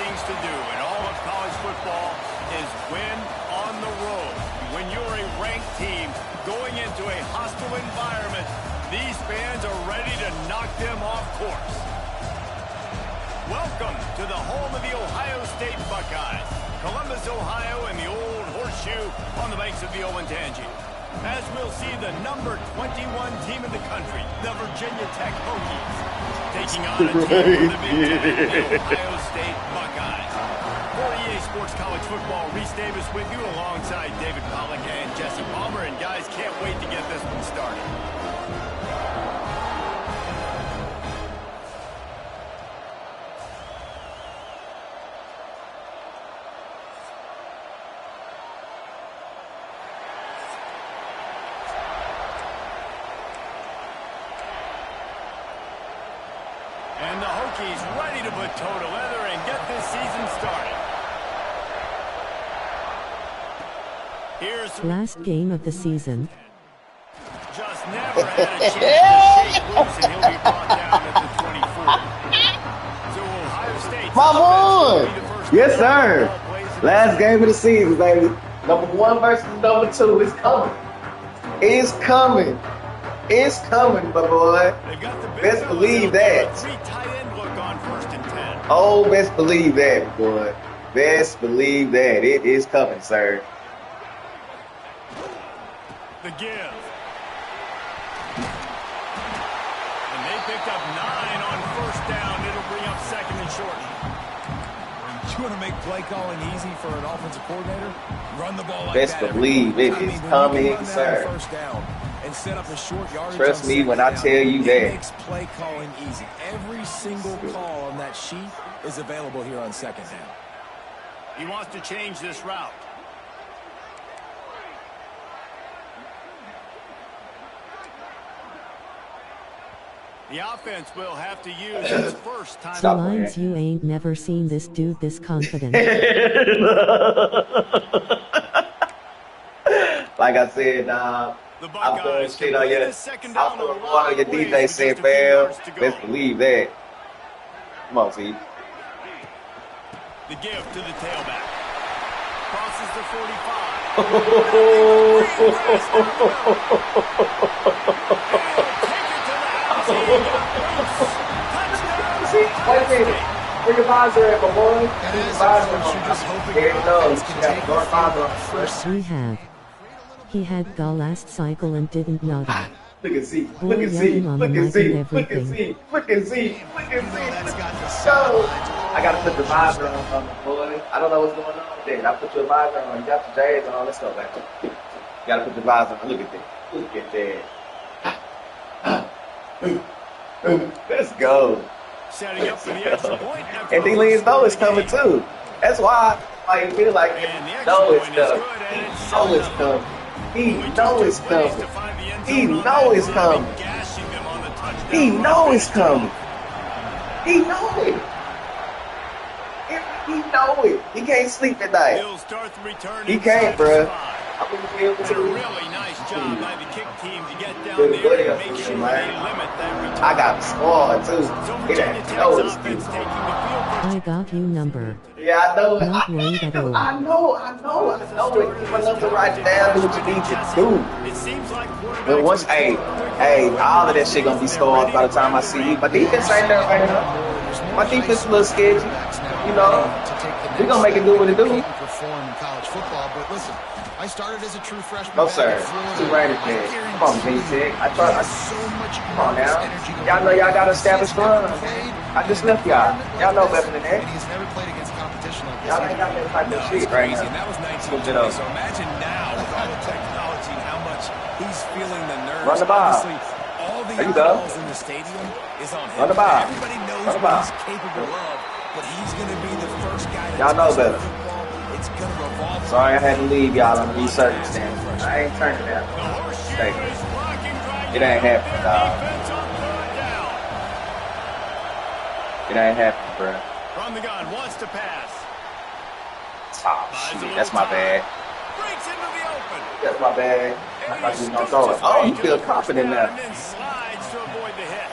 things to do in all of college football is win on the road. When you're a ranked team going into a hostile environment, these fans are ready to knock them off course. Welcome to the home of the Ohio State Buckeyes, Columbus, Ohio, and the old horseshoe on the banks of the Olentangy. As we'll see the number 21 team in the country, the Virginia Tech Hokies, taking on a team from the Big Ten, the Ohio State Buckeyes. For EA Sports College Football, Reese Davis with you alongside David Pollack and Jesse Palmer. And guys, can't wait to get this one started. And the Hokies ready to put toe to leather and get this season started. Here's last game of the season. Just never had a chance to shake loose, and he'll be brought down at the 24. So Ohio State. Come on! Yes, sir. Last game of the season, baby. Number 1 versus number 2 is coming. It's coming. It's coming, my boy. Best believe that. Oh, best believe that, boy. Best believe that. It is coming, sir. The give. And they picked up 9 on first down. It'll bring up second and short. You want to make play calling easy for an offensive coordinator? Run the ball like best that. Believe it is coming, sir. First down and set up a short yardage. Trust me when I tell you that. It makes play calling easy. Every single call on that sheet is available here on second down. He wants to change this route. The offense will have to use its first time. The lines, you ain't never seen this dude this confident. Like I said, I'm throwing shit on your, I'm throwing water on your DJ said, fam. Best believe that. Come on, T. The give to the tailback. Crosses the 45. See, wait a minute. Bring your visor in, my boy. Bring your visor in. There you go. You got your visor on first. We have. He had Gull last cycle and didn't know that. Look and see. Boy, Look and see. young Look mama and see. might Look and everything. see. Look and see. Look and see. Go. I gotta put the visor on, boy. I don't know what's going on there. I put your visor on. You got your J's on. Let's go back. You gotta put the visor on. Look at that. Look at that. Let's go. Setting up for the extra point. And D-Lee's know it's coming too. That's why I feel like he know it's coming. He know it's coming. He know it's coming. He know it's coming. He know it's coming. He know it. He know it. He can't sleep at night. He can't, bruh. I'm gonna be able to. Really nice job by the kick team to get down there and make sure they limit that return. I got the squad too. It ain't no excuse. I got you number. Yeah, I know it. Not worried at all. I know it. Keep my number right down. Do what you need to do. It seems like But once, hey, all of that shit gonna be scored by the time I see you. My defense ain't there right now. My defense a little sketchy. You know, we gonna make it do what it do. Perform in college football, but listen, I started as a true freshman. No sir, too right at that. Come on, J-Tech. Come on now. Y'all know y'all got an established run. I just left y'all. Y'all know better than that. He's never played against competition like Y'all ain't got that type of shit right Crazy. now. And that was Switch 1920. it up. So imagine now with all the technology, how much he's feeling the nerves. Run the ball. Obviously, all the There you go. eyeballs in the stadium is on him. Run the ball. Everybody knows Run the what ball. he's capable of, but he's going to be the first guy to Y'all know better. It's going to revolve. Sorry I had to leave y'all under these circumstances. I ain't turning down. Thank you. It ain't happening, dog. It ain't happening, bro. From the gun, wants to pass. Oh, shit. That's my bad. Breaks into the open. That's my bad. I thought you was gonna throw it. Oh, you feel confident now. And then slides to avoid the hit.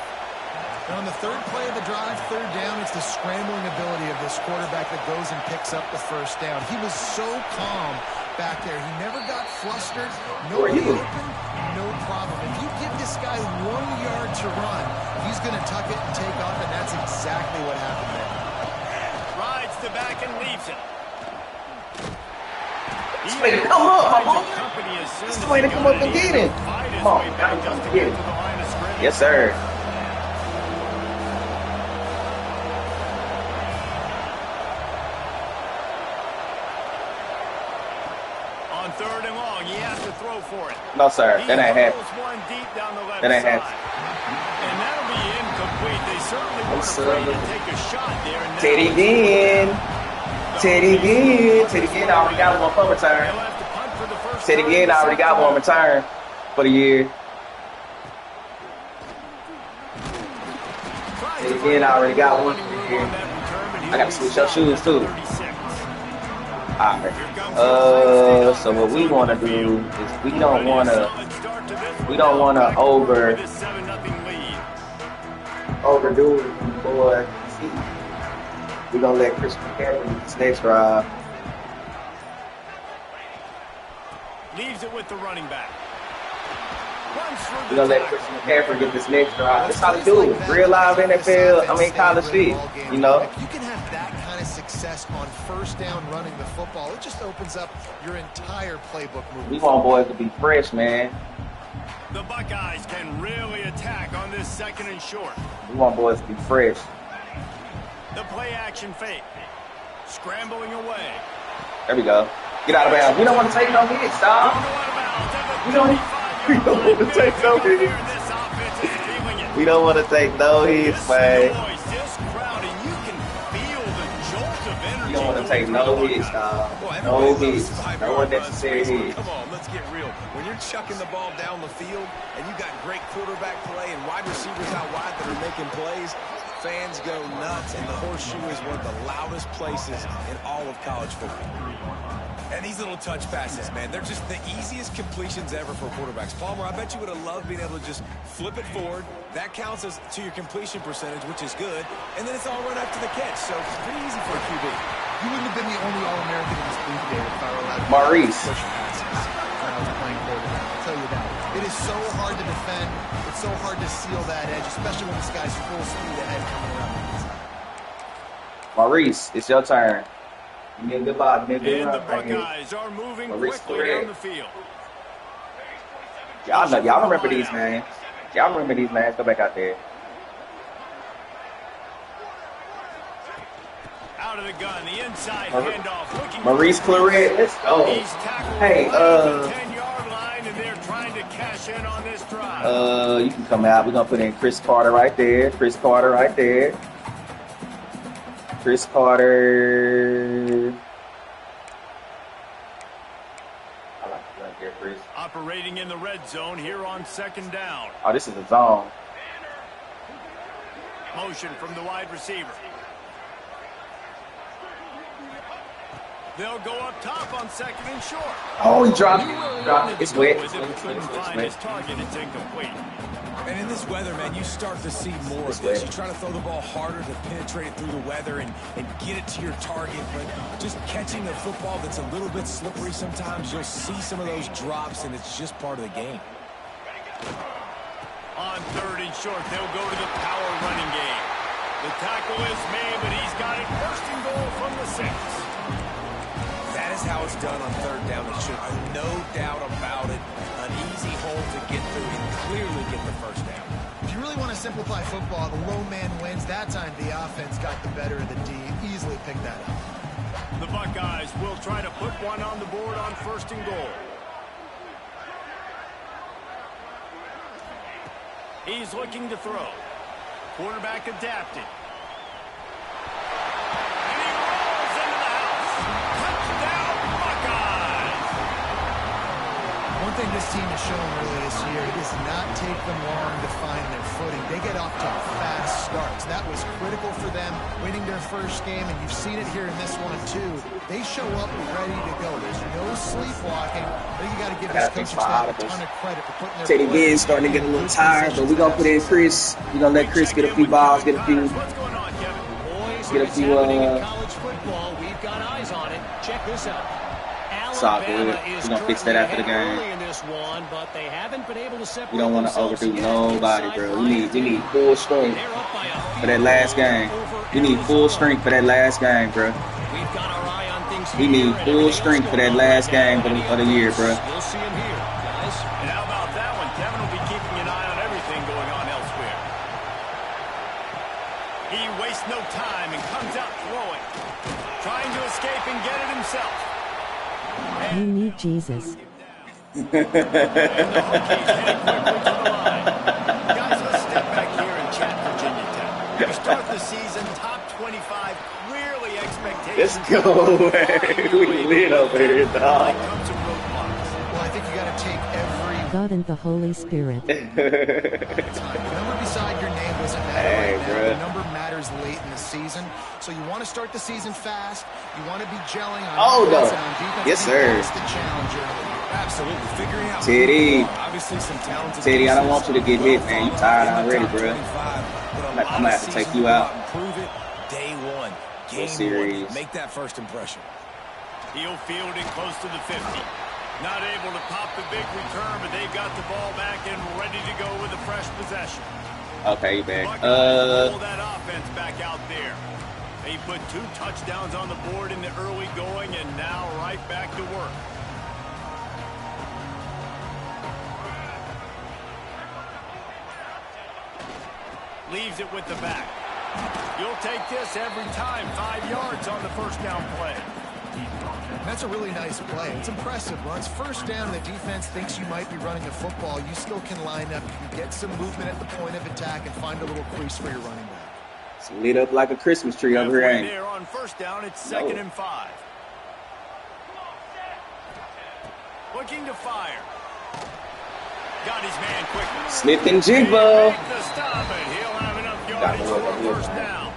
And on the third play of the drive, third down, it's the scrambling ability of this quarterback that goes and picks up the first down. He was so calm back there. He never got flustered. Nobody open, no problem. If you give this guy 1 yard to run, he's going to tuck it and take off, and that's exactly what happened there. Rides the back and leaves it. It's the way to come up, my boy. It's the way to come up and get him. Come on, gotta come to get him. Yes, sir. On third and long, he has to throw for it. No, sir. That ain't happening. One deep down the left That ain't side. happening. And that'll be incomplete. They certainly weren't afraid to take a shot there. And Teddy Ginn. Teddy Ginn. Teddy Ginn already got one for return. Teddy Ginn already got one return for the year. Teddy Ginn already got one for the year. I got to switch your shoes too. Alright. So what we want to do is we don't want to overdo it, boy. We're gonna let Chris McCaffrey this next drive. Leaves it with the running back. We're gonna let Chris McCaffrey get this next drive. That's how they do it. Real live NFL, I mean college shit. You know? If you can have that kind of success on first down running the football, it just opens up your entire playbook moving. We want boys to be fresh, man. The Buckeyes can really attack on this second and short. We want boys to be fresh. The play action fake. Scrambling away. There we go. Get out of bounds. We don't want to take no hits, dog. We don't want to take no hits. We don't want to take no hits, man. We don't want to take no hits, dog. No hits. No unnecessary hits. Come on, let's get real. When you're chucking the ball down the field and you got great quarterback play and wide receivers out wide that are making plays, fans go nuts, and the horseshoe is one of the loudest places in all of college football. And these little touch passes, man, they're just the easiest completions ever for quarterbacks. Palmer, I bet you would have loved being able to just flip it forward. That counts as to your completion percentage, which is good. And then it's all run after the catch, so it's pretty easy for a QB. You wouldn't have been the only All-American in this booth, David, if I were allowed to Maurice. push passes when I was playing quarterback. I'll tell you that. It is so hard to defend. It's so hard to seal that edge, especially when this guy's full speed ahead coming around the inside. Maurice, it's your turn. You need a good ball. You need a good And the run. Buckeyes are moving Maurice quickly Claret. down the field. Y'all remember these, man. Y'all remember these, man. Go back out there. Out of the gun, the inside handoff. Looking Maurice Claret, let's go. He's tackled Hey, right at the 10-yard line, and they're trying to cash in on this drive. you can come out. We're gonna put in Chris Carter right there. Chris Carter right there. Chris Carter. I like it right there, Chris. Operating in the red zone here on second down. Oh, this is a zone. Motion from the wide receiver. They'll go up top on second and short. Oh, he dropped it. It's wet. With it, couldn't find his target. It's incomplete. And in this weather, man, you start to see more of this. You try to throw the ball harder to penetrate it through the weather and get it to your target. But just catching a football that's a little bit slippery sometimes, you'll see some of those drops, and it's just part of the game. On third and short, they'll go to the power running game. The tackle is made, but he's got it first and goal from the 6. That is how it's done on third down. It should be no doubt about it. An easy hole to get through and clearly get the first down. If you really want to simplify football, the low man wins. That time the offense got the better of the D. Easily picked that up. The Buckeyes will try to put one on the board on first and goal. He's looking to throw. Quarterback adapted. And he rolls into the house. Touchdown, Buckeyes! One thing this team has shown early this year, it does not take them long to find their footing. They get off to fast starts. That was critical for them winning their first game, and you've seen it here in this one too. They show up ready to go. There's no sleepwalking. I think you got to give this coaching staff a ton of credit for putting their Teddy Gibbs starting to get a little tired, but we're going to put in Chris. We're going to let Chris get a few balls, get a few college football. We've got eyes on it. Check this out. It's all good. We're going to fix that after the game. We don't want to overdo nobody, bro. We need full strength for that last game. We need full strength for that last game, bro. We need full strength for that last game of the year, bro. We'll see him here, guys. And how about that one? Kevin will be keeping an eye on everything going on elsewhere. He wastes no time and comes out throwing. Trying to escape and get it himself. You need Jesus. And the Hokies heading quickly to the line. Guys, let's step back here and chat Virginia Tech. We start the season top 25, clearly expectations. Let's go, man. We lit over here, dog. Well, I think you got to take every God and the Holy Spirit. time. The number beside your name doesn't matter right now. The number matters late in the season. So you want to start the season fast. You want to be gelling on offense and on defense. Yes, sir. That's the challenge early. Absolutely. Figuring out Teddy. obviously some talented Teddy, I don't want you to get hit, man. You tired already, bro. I'm going to have to take you out. Prove it day one. Game series. one. Make that first impression. He'll field it close to the 50. Not able to pop the big return, but they've got the ball back and ready to go with a fresh possession. Okay, you back. Pull that offense back out there. They put 2 touchdowns on the board in the early going, and now right back to work. Leaves it with the back. You'll take this every time. 5 yards on the first down play. That's a really nice play. It's impressive. Once first down, the defense thinks you might be running the football. You still can line up. You can get some movement at the point of attack and find a little crease for your running back. It's lit up like a Christmas tree over here, ain't it? There on first down, it's 2nd and 5. Looking to fire. Got his man quickly. Slipped and jiggle. The stop, and he'll have enough yards for first down.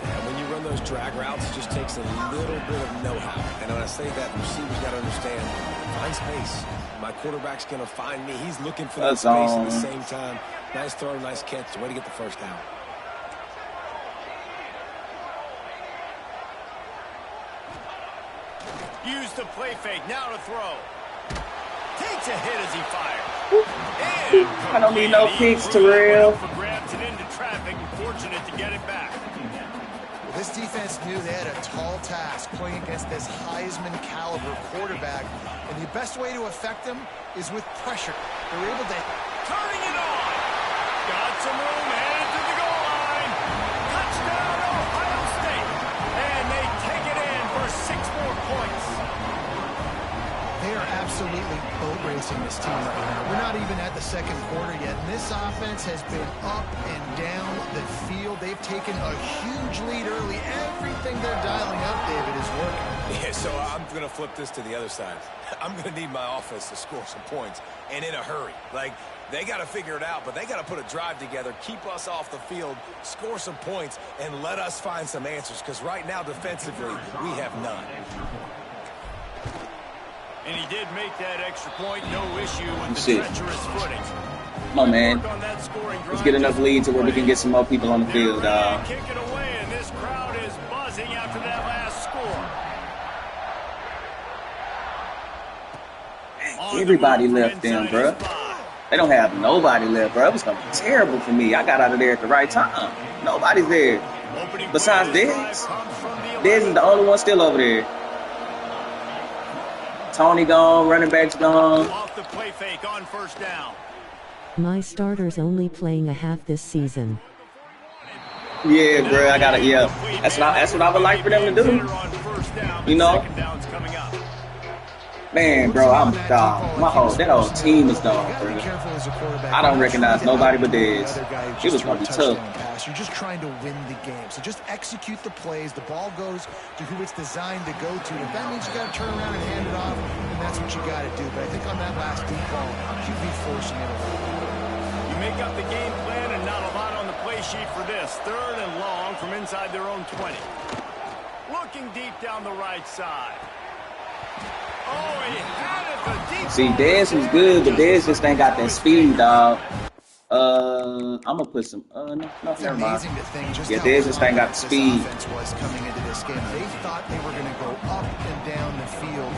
And when you run those drag routes, it just takes a little bit of know-how. And when I say that, the receivers got to understand, find space. My quarterback's going to find me. He's looking for that space at the same time. Nice throw, nice catch. Way to get the first down. Use the play fake. Now to throw. Takes a hit as he fires. I don't need no kicks, Terrell. For grabs and into traffic. Fortunate to get it back. This defense knew they had a tall task playing against this Heisman caliber quarterback, and the best way to affect them is with pressure. They were able to turning it on. Got some room, headed to the goal line. Touchdown, Ohio State. And they take it in for 6 more points. They are absolutely boat racing this team right now. We're not even at the second quarter yet, and this offense has been up and down the field. They've taken a huge lead early. Everything they're dialing up, David, is working. Yeah, so I'm going to flip this to the other side. I'm going to need my offense to score some points, and in a hurry. Like, they got to figure it out, but they got to put a drive together, keep us off the field, score some points, and let us find some answers, because right now, defensively, we have none. And he did make that extra point, no issue with the treacherous footing. Come on, man. Let's get enough lead to where we can get some more people on the field, dog. Kick it away, and this crowd is buzzing after that last score. Everybody left them, bro. They don't have nobody left, bro. It was going to be terrible for me. I got out of there at the right time. Nobody's there. Besides Dez. Dez is the only one still over there. Tony gone, running back's gone. Off the play fake on first down. My starter's only playing a half this season. Yeah, bro, I gotta, yeah. That's what I would like for them to do. You know? Man, bro, I'm dog. That whole team is dog, bro. I don't recognize nobody but Dez. It was gonna be tough. You're just trying to win the game. So just execute the plays. The ball goes to who it's designed to go to. If that means you got to turn around and hand it off, then that's what what you got to do, but I think on that last deep ball, QB forcing it a little bit. You make up the game plan and not a lot on the play sheet for this. 3rd and long from inside their own 20. Looking deep down the right side. Oh, he had it. The deep See, Dez was good, but Dez just ain't got that speed, dog. I'm gonna put some. No, never mind. Yeah, Dez just ain't got the speed. Was coming into this game. They thought they were going to go up and down the field,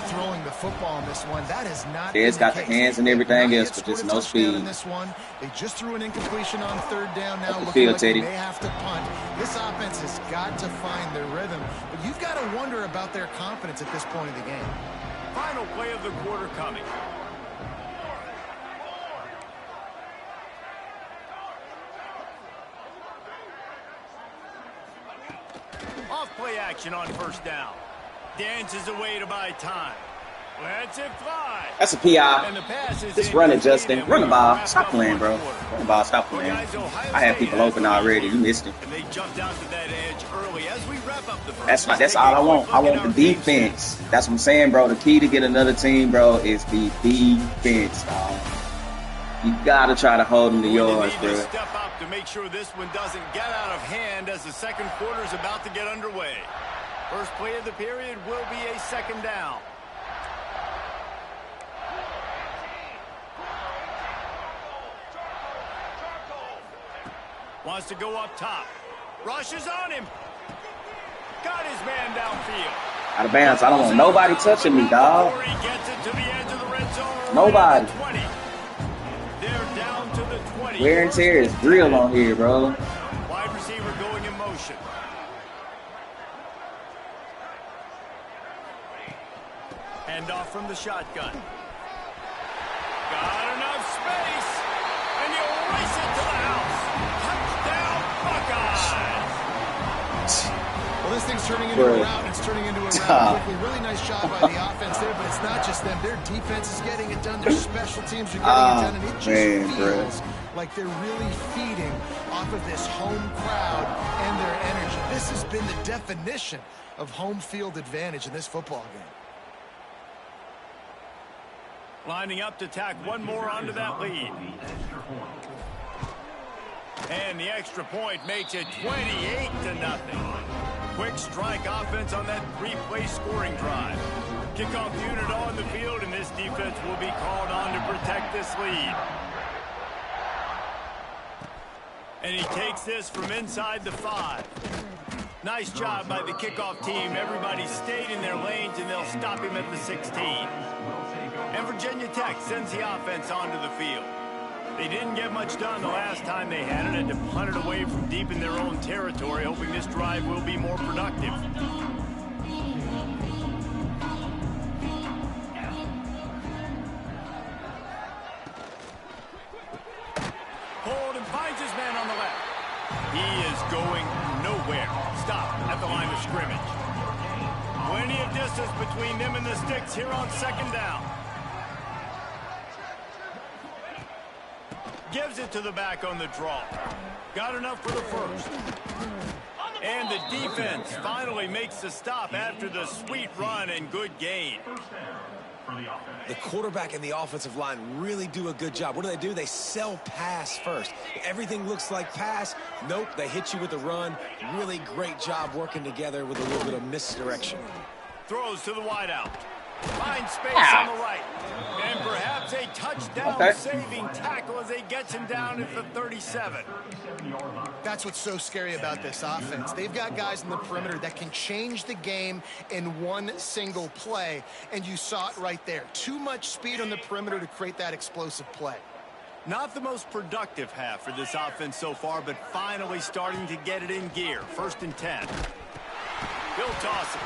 throwing the football in this one. That is not. Dez got the hands and everything else, but just no speed. In this one, they just threw an incompletion on 3rd down. Now looking like they may have to punt. This offense has got to find their rhythm, but you've got to wonder about their confidence at this point of the game. Final play of the quarter coming. Off-play action on 1st down. Dances away to buy time. Lets it fly. That's a PI. Just run it, Justin. Run the ball. Stop playing, bro. Run the ball. Stop playing. I have people open already. You missed it. And they jumped out to that edge early as we wrap up the first. That's all I want. I want the defense. That's what I'm saying, bro. The key to get another team, bro, is the defense, dog. You gotta try to hold them to yards, bro. Step up to make sure this one doesn't get out of hand as the second quarter is about to get underway. First play of the period will be a 2nd down. Wants to go up top. Rushes on him. Got his man downfield. Out of bounds. I don't want nobody touching me, dog. He gets it to the edge of the red zone. Nobody. They're down to the 20. Wear and tear is real on here, bro. Wide receiver going in motion. Hand off from the shotgun. Got enough space. And you race it to the house. Touchdown, Buckeyes. Well, this thing's turning into a rout. It's turning into a rout quickly. Really nice job by the offense there, but it's not just them. Their defense is getting it done. Their special teams are getting it done, and it just feels like they're really feeding off of this home crowd and their energy. This has been the definition of home field advantage in this football game. Lining up to tack one more onto that lead. And the extra point makes it 28-0. Quick strike offense on that 3-play scoring drive. Kickoff unit on the field, and this defense will be called on to protect this lead. And he takes this from inside the 5. Nice job by the kickoff team. Everybody stayed in their lanes, and they'll stop him at the 16. And Virginia Tech sends the offense onto the field. They didn't get much done the last time they had it, and to punt it away from deep in their own territory, hoping this drive will be more productive. Hold and finds his man on the left. He is going nowhere. Stop at the line of scrimmage. Plenty of distance between them and the sticks here on 2nd down. Gives it to the back on the draw. Got enough for the first. And the defense finally makes the stop after the sweet run and good gain. The quarterback and the offensive line really do a good job. What do? They sell pass first. Everything looks like pass. Nope, they hit you with the run. Really great job working together with a little bit of misdirection. Throws to the wideout. Finds space on the right. And perhaps a touchdown-saving tackle as he gets him down at the 37. That's what's so scary about this offense. They've got guys in the perimeter that can change the game in one single play, and you saw it right there. Too much speed on the perimeter to create that explosive play. Not the most productive half for this offense so far, but finally starting to get it in gear. 1st and 10. He'll toss it.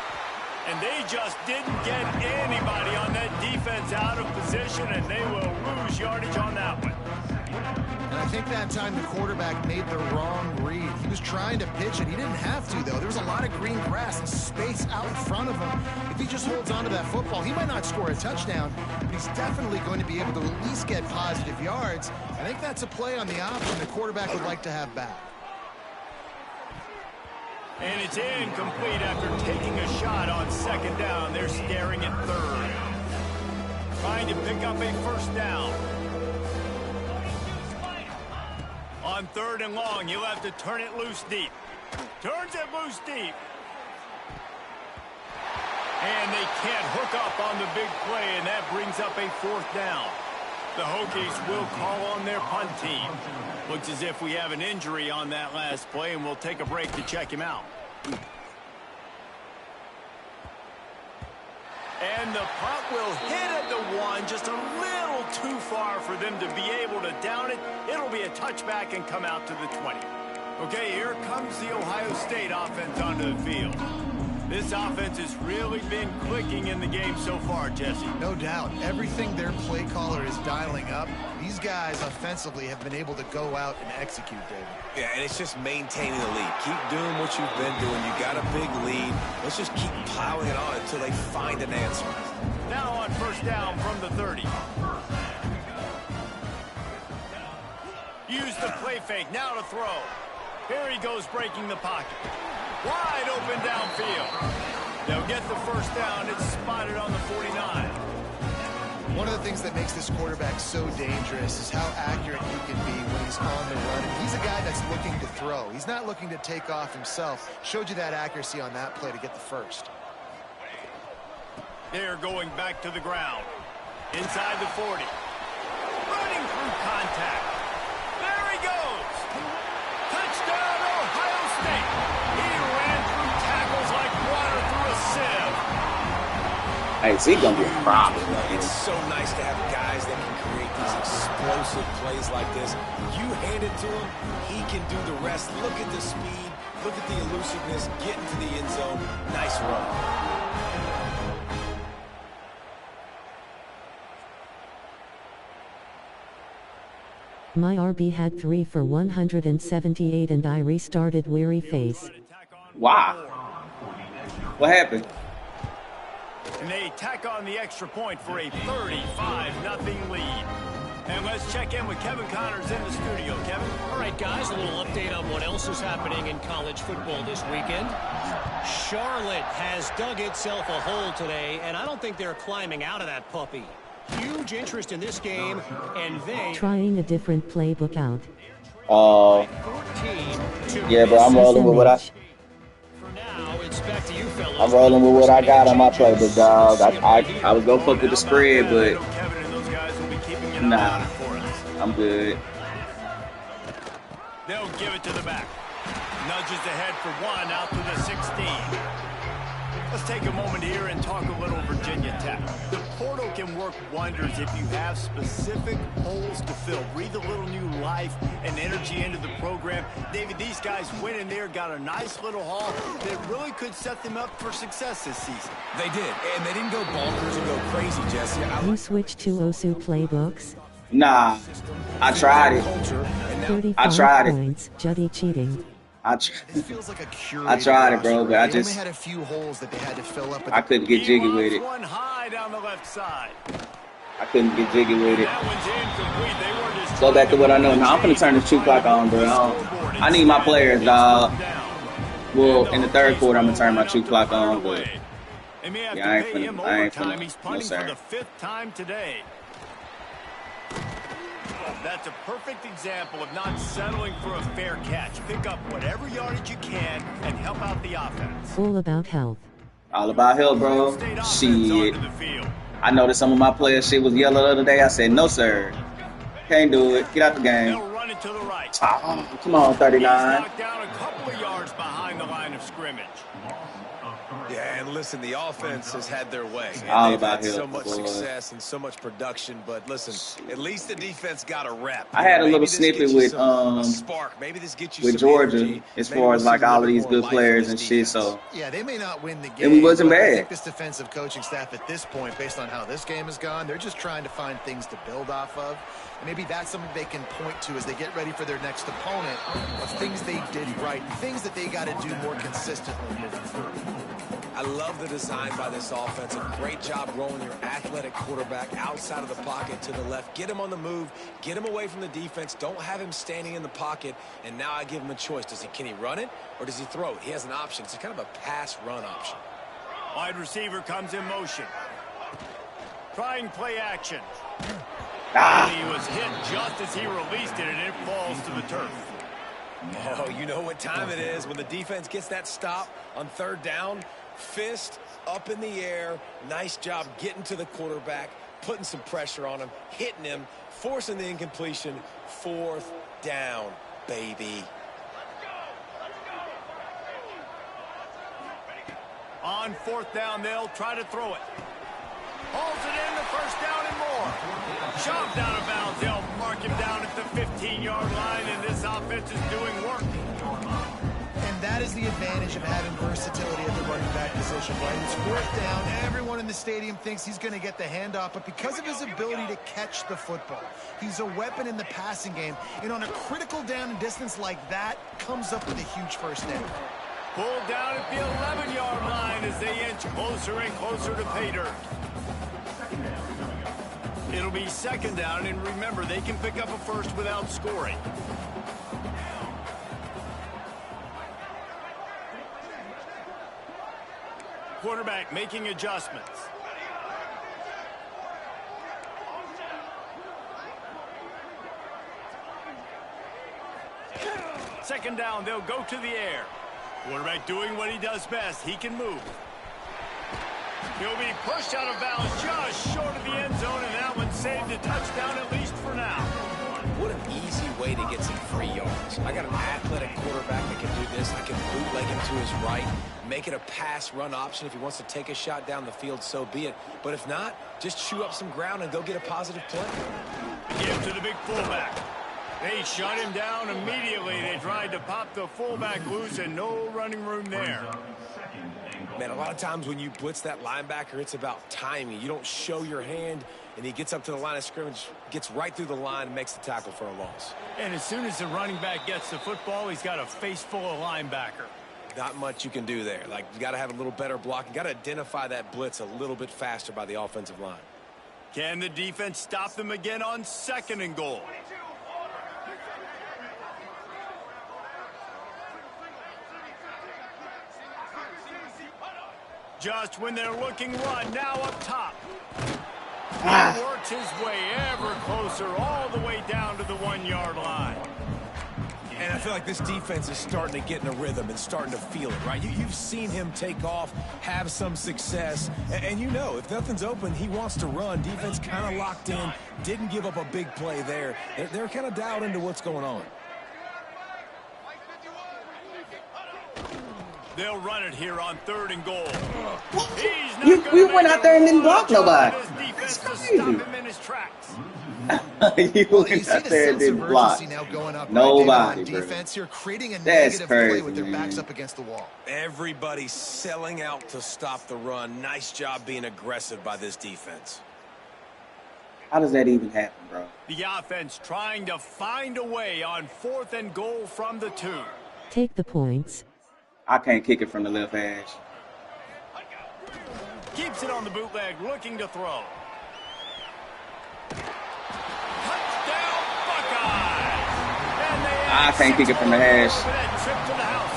And they just didn't get anybody on that defense out of position, and they will lose yardage on that one. And I think that time the quarterback made the wrong read. He was trying to pitch it. He didn't have to, though. There was a lot of green grass and space out in front of him. If he just holds on to that football, he might not score a touchdown, but he's definitely going to be able to at least get positive yards. I think that's a play on the option the quarterback would like to have back. And it's incomplete after taking a shot on 2nd down. They're staring at 3rd. to pick up a first down. On 3rd and long, you'll have to turn it loose deep. Turns it loose deep. And they can't hook up on the big play, and that brings up a 4th down. The Hokies will call on their punt team. Looks as if we have an injury on that last play, and we'll take a break to check him out. And the punt will hit at the 1, just a little too far for them to be able to down it. It'll be a touchback and come out to the 20. Okay, here comes the Ohio State offense onto the field. This offense has really been clicking in the game so far, Jesse. No doubt. Everything their play caller is dialing up, these guys offensively have been able to go out and execute, David. Yeah, and it's just maintaining the lead. Keep doing what you've been doing. You got a big lead. Let's just keep piling it on until they find an answer. Now on 1st down from the 30. Use the play fake. Now to throw. Here he goes breaking the pocket. Wide open downfield. They'll get the first down. It's spotted on the 49. One of the things that makes this quarterback so dangerous is how accurate he can be when he's on the run. And he's a guy that's looking to throw. He's not looking to take off himself. Showed you that accuracy on that play to get the first. They're going back to the ground. Inside the 40. Running through contact. There he goes. Touchdown, Ohio State. He ran through tackles like water through a sieve. Hey, so he's going to be a problem. It's so nice to have guys that can create these explosive plays like this. You hand it to him, he can do the rest. Look at the speed. Look at the elusiveness. Get into the end zone. Nice run. My RB had 3 for 178 and I restarted weary face. Wow. What happened? And they tack on the extra point for a 35-0 lead. And let's check in with Kevin Connors in the studio. Kevin? All right, guys, a little update on what else is happening in college football this weekend. Charlotte has dug itself a hole today, and I don't think they're climbing out of that puppy. Huge interest in this game, and they... Trying a different playbook out. Yeah, bro, I'm rolling with what I... For now, it's back to you, fellas. I'm rolling with what I got on my playbook, dog. I was going to fuck with the spread, but... Nah, I'm good. They'll give it to the back. Nudges ahead for 1 out to the 16. Let's take a moment here and talk a little Virginia Tech. The portal can work wonders if you have specific holes to fill. Breathe a little new life and energy into the program. David, these guys went in there, got a nice little haul that really could set them up for success this season. They did, and they didn't go bonkers and go crazy, Jesse. You switched to OSU playbooks? Nah, I tried it. 35 points, Juddy cheating. I tried it, bro, but I just had a few holes that they had to fill up. I couldn't get jiggy with it. One high down the left side. I couldn't get jiggy with it. Go back to what I know. Now I'm gonna turn this 2 clock on, bro. I need my players, dog. Well, in the 3rd quarter, I'm gonna turn my 2 clock on, but yeah, I ain't finna. He's punting for the 5th time today. That's a perfect example of not settling for a fair catch. Pick up whatever yardage you can and help out the offense. All about health. All about health, bro. Shit. I noticed some of my players' shit was yellow the other day. I said, no, sir. Can't do it. Get out the game. They'll run it to the right. Come on, 39. Knocked down a couple of yards behind the line of scrimmage. Yeah, and listen, the offense has had their way. All they've about had so him, much boy. success and so much production, but listen, at least the defense got a rep. I had a little Maybe this snippet gets you with a spark. Maybe this gets you with some Georgia energy. as Maybe far as we'll like see a all of little these more good life players in and this shit. defense. So Yeah, they may not win the game. and we wasn't but I bad. think this defensive coaching staff at this point, based on how this game has gone, they're just trying to find things to build off of. And maybe that's something they can point to as they get ready for their next opponent of things they did right, things that they got to do more consistently moving forward. I love the design by this offense. A great job rolling your athletic quarterback outside of the pocket to the left. Get him on the move. Get him away from the defense. Don't have him standing in the pocket. And now I give him a choice. Can he run it or does he throw it? He has an option. It's kind of a pass-run option. Wide receiver comes in motion. Trying play action. Ah. He was hit just as he released it, and it falls to the turf. Oh, you know what time it is when the defense gets that stop on third down. Fist up in the air. Nice job getting to the quarterback, putting some pressure on him, hitting him, forcing the incompletion. Fourth down, baby. On fourth down, they'll try to throw it. Holds it in, the first down and more. Shoved out of bounds. They'll mark him down at the 15-yard line, and this offense is doing work. And that is the advantage of having versatility at the running back position, right? It's fourth down. Everyone in the stadium thinks he's going to get the handoff, but because of his ability to catch the football, he's a weapon in the passing game. And on a critical down and distance like that, comes up with a huge first down. Pulled down at the 11-yard line as they inch closer and closer to pay dirt. It'll be second down, and remember, they can pick up a first without scoring. Quarterback making adjustments. Second down, they'll go to the air. Quarterback doing what he does best. He can move. He'll be pushed out of bounds just short of the end zone, and that one saved a touchdown, at least for now. What an easy way to get some free yards. I got an athletic quarterback that can do this. I can bootleg him to his right, make it a pass-run option. If he wants to take a shot down the field, so be it. But if not, just chew up some ground and go get a positive play. Give to the big fullback. They shut him down immediately. They tried to pop the fullback loose, and no running room there. Man, a lot of times when you blitz that linebacker, it's about timing. You don't show your hand, and he gets up to the line of scrimmage, gets right through the line, and makes the tackle for a loss. And as soon as the running back gets the football, he's got a face full of linebacker. Not much you can do there. Like, you got to have a little better block. You got to identify that blitz a little bit faster by the offensive line. Can the defense stop them again on second and goal? Just when they're looking run, now up top. He works his way ever closer, all the way down to the 1-yard line. And I feel like this defense is starting to get in a rhythm and starting to feel it, right? You've seen him take off, have some success, and you know, if nothing's open, he wants to run. Defense kind of locked in, didn't give up a big play there. They're kind of dialed into what's going on. They'll run it here on third and goal. We went out there and didn't block nobody. That's crazy. you went out there and didn't block nobody, bro. Defense, you're creating a That's negative crazy, play with their man. backs up against the wall. Everybody's selling out to stop the run. Nice job being aggressive by this defense. How does that even happen, bro? The offense trying to find a way on fourth and goal from the 2. Take the points. I can't kick it from the left edge. Keeps it on the bootleg, looking to throw. Touchdown, Buckeyes! And they I can't kick it from the hash. trip to the house.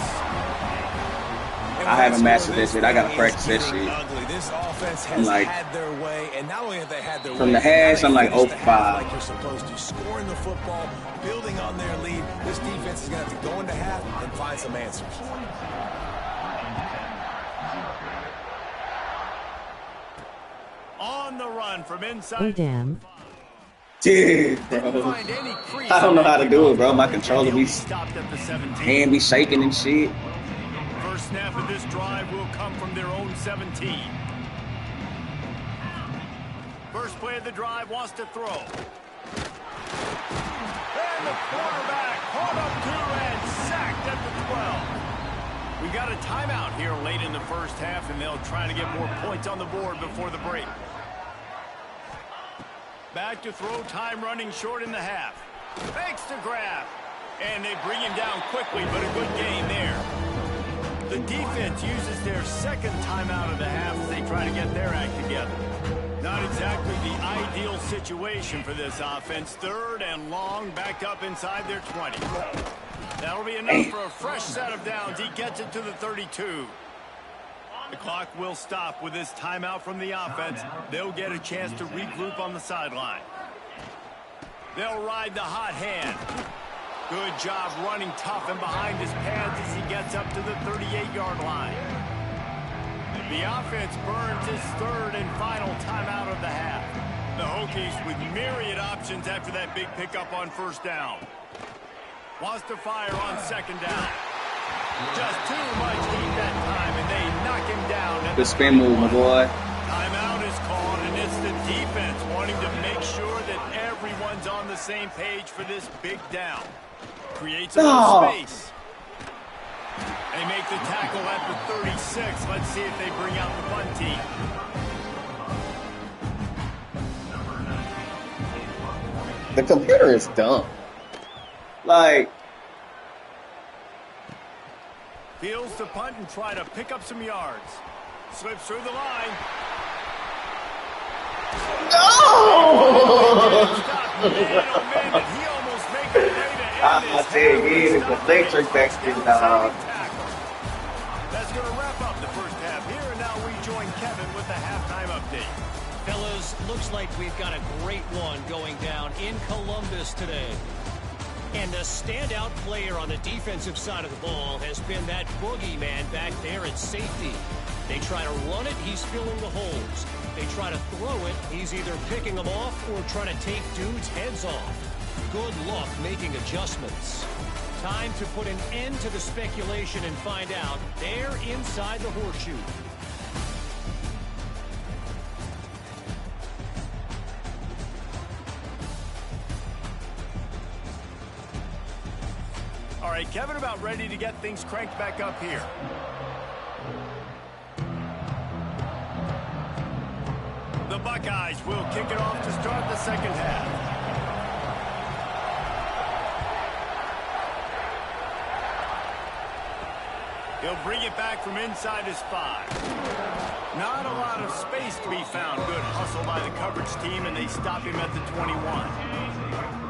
I haven't mastered this shit. I gotta practice this shit. Ugly. This offense I'm has like, had their way, and not only have they had their from way, the hash, now I'm they like finish 0 the for half 5. like you're supposed to, scoring the football, building on their lead. This defense is going to have to go into half and find some answers. On the run from inside. Oh damn. Dude, bro. I don't know how to do it, bro. My controller be Stopped at the 17. hand be shaking and shit. First snap of this drive will come from their own 17. First play of the drive wants to throw. And the quarterback caught up to and sacked at the 12. We got a timeout here late in the first half, and they'll try to get more points on the board before the break. Back to throw, time running short in the half. Fakes to grab. And they bring him down quickly, but a good gain there. The defense uses their second timeout of the half as they try to get their act together. Not exactly the ideal situation for this offense. Third and long, backed up inside their 20. That'll be enough for a fresh set of downs. He gets it to the 32. The clock will stop with this timeout from the offense. They'll get a chance to regroup on the sideline. They'll ride the hot hand. Good job running tough and behind his pads as he gets up to the 38-yard line. The offense burns his third and final timeout of the half. The Hokies with myriad options after that big pickup on first down. Wants to fire on second down. Just too much heat that time, and they knock him down. Good spin move, my boy. Timeout is called, and it's the defense wanting to make sure that everyone's on the same page for this big down. Creates a little space. They make the tackle at the 36. Let's see if they bring out the punt team. The computer is dumb. Like, Fields to punt and try to pick up some yards. Slips through the line. No! He almost made a way to end I tell you, the electric back to the dog. That's going to wrap up the first half here, and now we join Kevin with the halftime update. Fellas, looks like we've got a great one going down in Columbus today. And the standout player on the defensive side of the ball has been that boogeyman back there at safety. They try to run it, he's filling the holes. They try to throw it, he's either picking them off or trying to take dudes' heads off. Good luck making adjustments. Time to put an end to the speculation and find out. They're inside the horseshoe. All right, Kevin, about ready to get things cranked back up here. The Buckeyes will kick it off to start the second half. He'll bring it back from inside his 5. Not a lot of space to be found. Good hustle by the coverage team, and they stop him at the 21.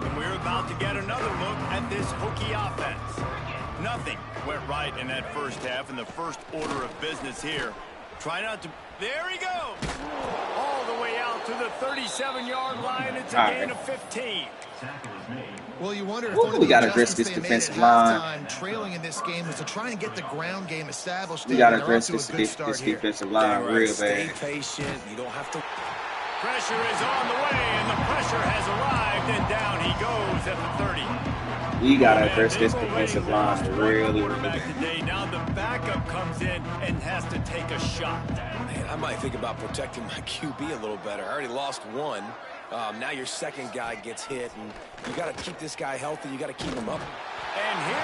And we're about to get another look at this Hokie offense. Nothing went right in that first half, and the first order of business here. Try not to... There he goes! All the way out to the 37-yard line. It's a gain of 15. Well, you wonder if we got to address this defensive line. Trailing in this game was to try and get the ground game established. We got to address this defensive line real bad. Stay patient. You don't have to. Pressure is on the way, and the pressure has arrived, and down he goes at the 30. We got to address this defensive line really bad. Today, now the backup comes in and has to take a shot. Man, I might think about protecting my QB a little better. I already lost one. Now your second guy gets hit, and you got to keep this guy healthy. You got to keep him up.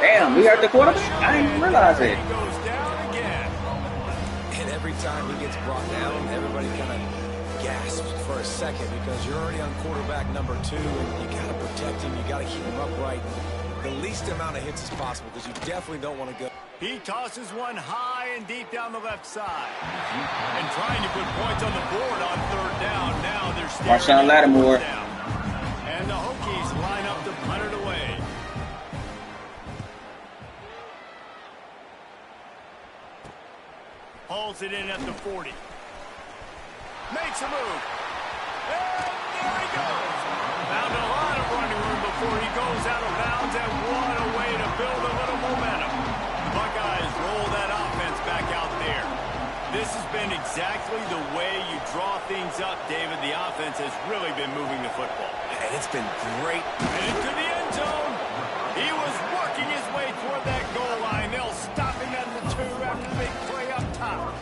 Damn, we hurt the quarterback? I didn't even realize it. He goes down again. And every time he gets brought down, everybody kind of gasps for a second because you're already on quarterback number 2, and you got to protect him. You got to keep him upright. The least amount of hits as possible because you definitely don't want to go. He tosses one high and deep down the left side. And trying to put points on the board on third down. Now they're Marshawn Lattimore. And the Hokies line up to punt it away. Hauls it in at the 40. Makes a move. And there he goes. Found a lot of running room before he goes out of bounds. And what a way to build a little momentum. The Buckeyes roll that offense back out there. This has been exactly the way you draw things up, David. The offense has really been moving the football. And it's been great. And into the end zone. He was working his way toward that goal line. They'll stop him at the 2 after the big play up top.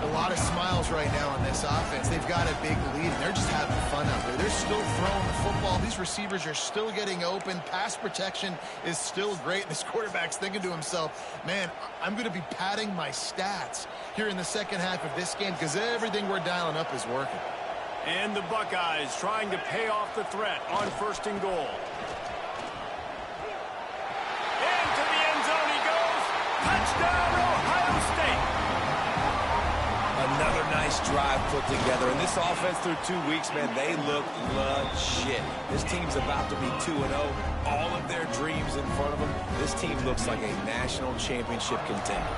A lot of smiles right now on this offense. They've got a big lead, and they're just having fun out there. They're still throwing the football. These receivers are still getting open. Pass protection is still great. This quarterback's thinking to himself, man, I'm going to be padding my stats here in the second half of this game because everything we're dialing up is working. And the Buckeyes trying to pay off the threat on 1st and goal. Into the end zone he goes. Touchdown, Ohio State. Another nice drive put together. And this offense through 2 weeks, man, they look legit. This team's about to be 2-0. All of their dreams in front of them. This team looks like a national championship contender.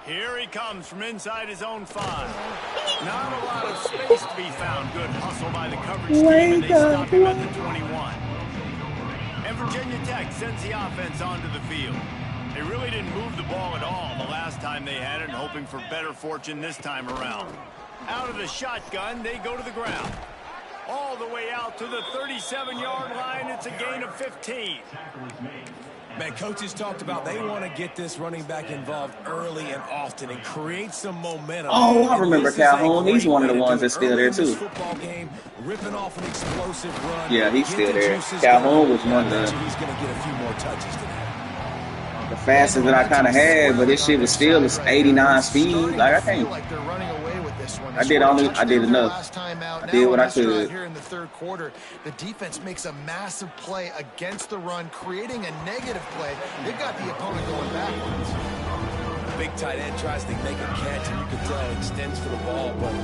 Here he comes from inside his own 5. Not a lot of space to be found. Good hustle by the coverage team, and they stop him at the 21. And Virginia Tech sends the offense onto the field. They really didn't move the ball at all the last time they had it, hoping for better fortune this time around. Out of the shotgun, they go to the ground. All the way out to the 37-yard line. It's a gain of 15. Man, coaches talked about they want to get this running back involved early and often and create some momentum. Oh, I remember Calhoun. He's one of the ones that's still there, too. Game, ripping off an explosive run. Yeah, he's still there. Calhoun was one of the... He's going to get a few more touches today. The fastest that I kind of had, but this shit was still 89 speed. Like, I can't... I did enough. I did what I could. Here in the third quarter, the defense makes a massive play against the run, creating a negative play. They've got the opponent going backwards. Big tight end tries to make a catch, and you can tell he extends for the ball, but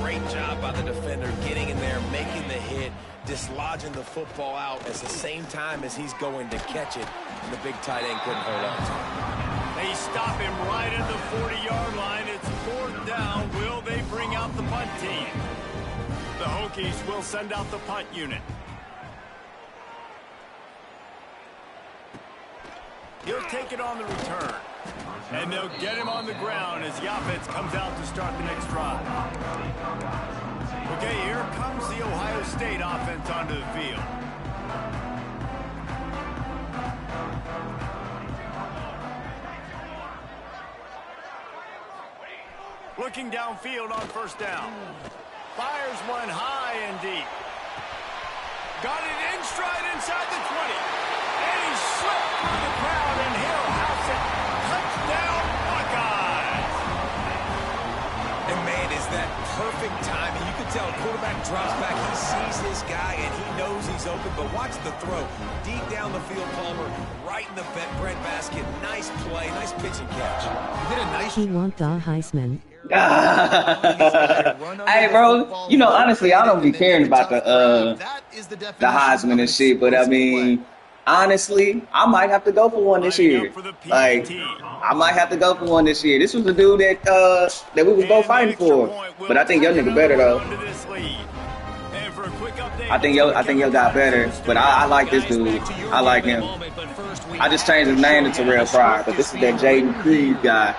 great job by the defender getting in there, making the hit, dislodging the football out at the same time as he's going to catch it. And the big tight end couldn't hold on to it. They stop him right at the 40-yard line. It's 4th down. Will they bring out the punt team? The Hokies will send out the punt unit. He'll take it on the return. And they'll get him on the ground as the offense comes out to start the next drive. Okay, here comes the Ohio State offense onto the field. Looking downfield on 1st down. Fires one high and deep. Got it in stride inside the 20. And he slipped through the crowd, and he'll house it. Touchdown, Buckeyes. And, man, is that perfect timing. You can tell quarterback drops back. He sees his guy, and he knows he's open. But watch the throw. Deep down the field, Palmer, right in the bread basket. Nice play, nice pitch and catch. He did a nice... He want the Heisman. Hey, bro, you know, honestly, I don't be caring about the Heisman and shit, but I mean, honestly, I might have to go for one this year. Like, I might have to go for one this year. This was the dude that we was both fighting for, but I think your nigga better though. I think yo got better, but I like this dude. I like him. I just changed his name to Terrell Pryor, but this is that Jaden Creed guy.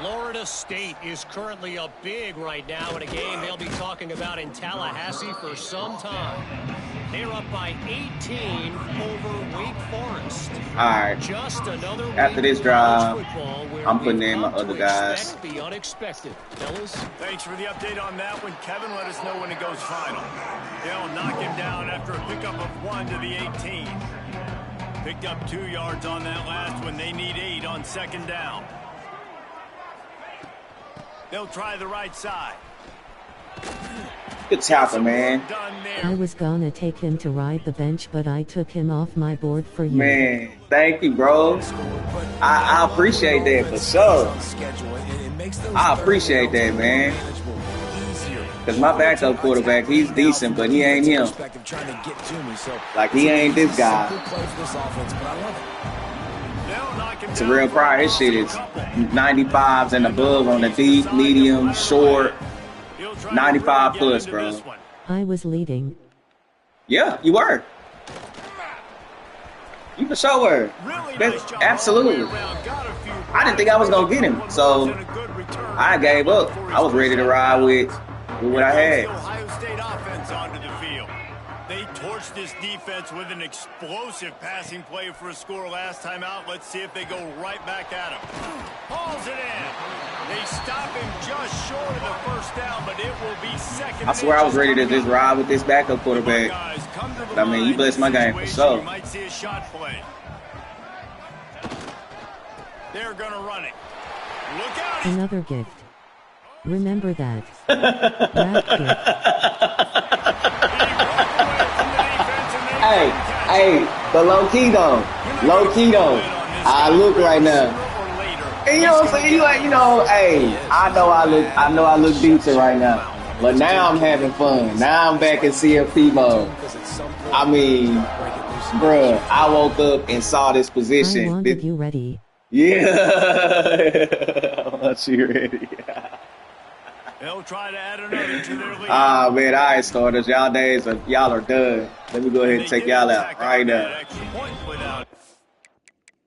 Florida State is currently up big right now in a game they'll be talking about in Tallahassee for some time. They're up by 18 over Wake Forest. All right. Just another after this drive, I'm putting in my other guys. The unexpected. Fellas? Thanks for the update on that one, Kevin. Let us know when it goes final. They'll knock him down after a pickup of 1 to the 18. Picked up 2 yards on that last one. They need 8 on 2nd down. They'll try the right side. Good tackle, man. I was gonna take him to ride the bench, but I took him off my board for you. Man, thank you, bro. I appreciate that for sure. I appreciate that, man. Because my backup quarterback, he's decent, but he ain't him. Like, he ain't this guy. Terrell Pryor, his shit is 95s and above on the deep, medium, short, 95 plus, bro. I was leading. Yeah, you were. You for sure were. Absolutely. I didn't think I was going to get him, so I gave up. I was ready to ride with what I had. Ohio State offense onto the field. They torched this defense with an explosive passing play for a score last time out. Let's see if they go right back at him. Hauls it in. They stop him just short of the 1st down, but it will be 2nd. I swear I was ready to just ride with this backup quarterback. But I mean, you blessed my game for sure. You might see a shot play. They're going to run it. Look out. Another gift. Remember that. That gift. Hey, but low key though, I look right now. And you know what I'm saying? Hey, I know I look decent right now. But now I'm having fun. Now I'm back in CFP mode. I mean, bruh, I woke up and saw this position. I wanted you ready. Yeah. she ready. They'll try to add another to their lead. Ah, man, all right, starters. Y'all are done. Let me go ahead and take y'all out right now.